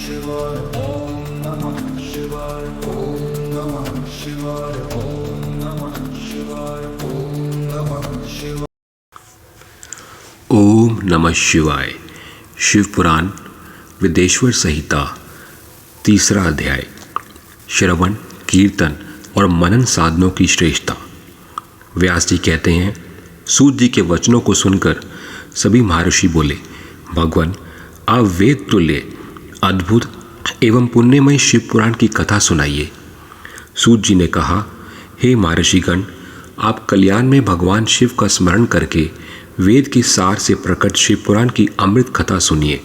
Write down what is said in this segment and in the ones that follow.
शिवाय ओम नमः शिवाय ओम नमः शिवाय ओम नमः शिवाय ओम नमः शिवाय। ओम नमः शिवाय। शिव पुराण विदेश्वर संहिता 3 अध्याय। श्रवण, कीर्तन और मनन साधनों की श्रेष्ठता। व्यास जी कहते हैं, सूत जी के वचनों को सुनकर सभी महर्षि बोले, भगवान आप वेद तुल्य अद्भुत एवं पुण्यमय शिव पुराण की कथा सुनाइए। सूत जी ने कहा, हे महर्षिगण, आप कल्याण में भगवान शिव का स्मरण करके वेद के सार से प्रकट शिव पुराण की अमृत कथा सुनिए।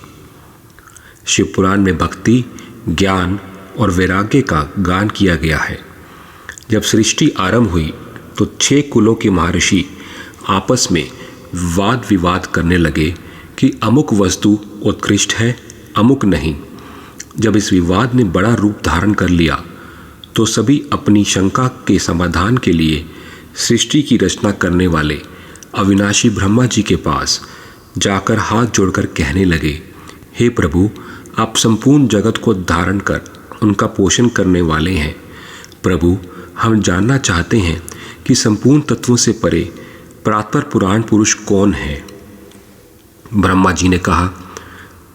शिव पुराण में भक्ति, ज्ञान और वैराग्य का गान किया गया है। जब सृष्टि आरंभ हुई तो 6 कुलों के महर्षि आपस में वाद विवाद करने लगे कि अमुक वस्तु उत्कृष्ट है, अमुक नहीं। जब इस विवाद ने बड़ा रूप धारण कर लिया तो सभी अपनी शंका के समाधान के लिए सृष्टि की रचना करने वाले अविनाशी ब्रह्मा जी के पास जाकर हाथ जोड़कर कहने लगे, हे प्रभु, आप संपूर्ण जगत को धारण कर उनका पोषण करने वाले हैं। प्रभु, हम जानना चाहते हैं कि संपूर्ण तत्वों से परे परात्पर पुराण पुरुष कौन है। ब्रह्मा जी ने कहा,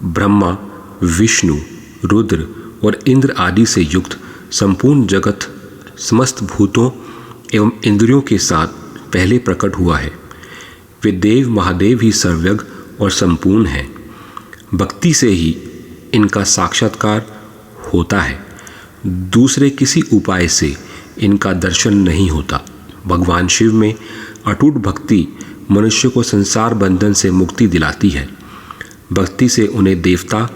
ब्रह्मा, विष्णु, रुद्र और इंद्र आदि से युक्त संपूर्ण जगत समस्त भूतों एवं इंद्रियों के साथ पहले प्रकट हुआ है। वे देव महादेव ही सर्वज्ञ और संपूर्ण हैं। भक्ति से ही इनका साक्षात्कार होता है, दूसरे किसी उपाय से इनका दर्शन नहीं होता। भगवान शिव में अटूट भक्ति मनुष्य को संसार बंधन से मुक्ति दिलाती है। भक्ति से उन्हें देवता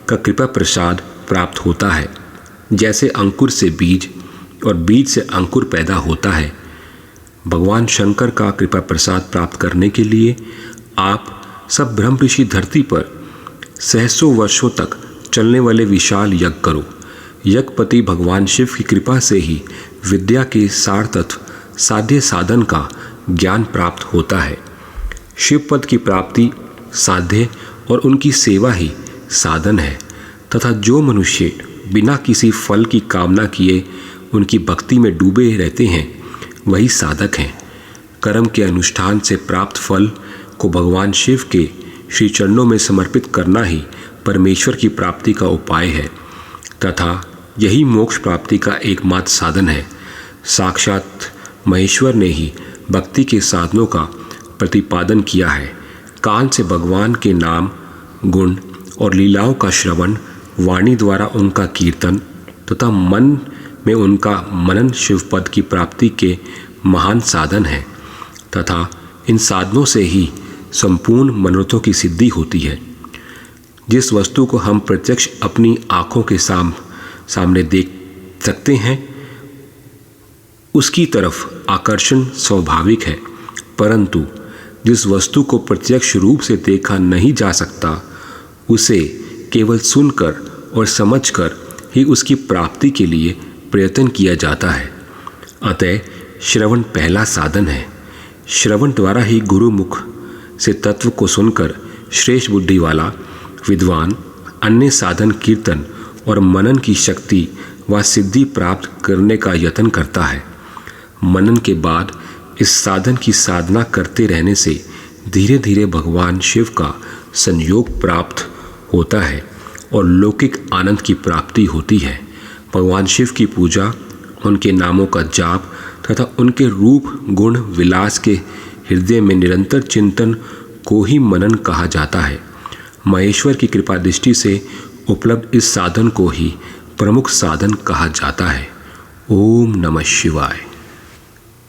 का कृपा प्रसाद प्राप्त होता है। जैसे अंकुर से बीज और बीज से अंकुर पैदा होता है, भगवान शंकर का कृपा प्रसाद प्राप्त करने के लिए आप सब ब्रह्म ऋषि धरती पर सहस्रों वर्षों तक चलने वाले विशाल यज्ञ करो। यज्ञपति भगवान शिव की कृपा से ही विद्या के सार तत्व साध्य साधन का ज्ञान प्राप्त होता है। शिव पद की प्राप्ति साध्य और उनकी सेवा ही साधन है तथा जो मनुष्य बिना किसी फल की कामना किए उनकी भक्ति में डूबे रहते हैं वही साधक हैं। कर्म के अनुष्ठान से प्राप्त फल को भगवान शिव के श्री चरणों में समर्पित करना ही परमेश्वर की प्राप्ति का उपाय है तथा यही मोक्ष प्राप्ति का एकमात्र साधन है। साक्षात महेश्वर ने ही भक्ति के साधनों का प्रतिपादन किया है। कान से भगवान के नाम, गुण और लीलाओं का श्रवण, वाणी द्वारा उनका कीर्तन तथा मन में उनका मनन शिवपद की प्राप्ति के महान साधन है तथा इन साधनों से ही संपूर्ण मनोरथों की सिद्धि होती है। जिस वस्तु को हम प्रत्यक्ष अपनी आँखों के सामने देख सकते हैं उसकी तरफ आकर्षण स्वाभाविक है, परंतु जिस वस्तु को प्रत्यक्ष रूप से देखा नहीं जा सकता उसे केवल सुनकर और समझकर ही उसकी प्राप्ति के लिए प्रयत्न किया जाता है। अतः श्रवण पहला साधन है। श्रवण द्वारा ही गुरु मुख से तत्व को सुनकर श्रेष्ठ बुद्धि वाला विद्वान अन्य साधन कीर्तन और मनन की शक्ति व सिद्धि प्राप्त करने का यत्न करता है। मनन के बाद इस साधन की साधना करते रहने से धीरे धीरे भगवान शिव का संयोग प्राप्त होता है और लौकिक आनंद की प्राप्ति होती है। भगवान शिव की पूजा, उनके नामों का जाप तथा उनके रूप गुण विलास के हृदय में निरंतर चिंतन को ही मनन कहा जाता है। महेश्वर की कृपा दृष्टि से उपलब्ध इस साधन को ही प्रमुख साधन कहा जाता है। ओम नमः शिवाय।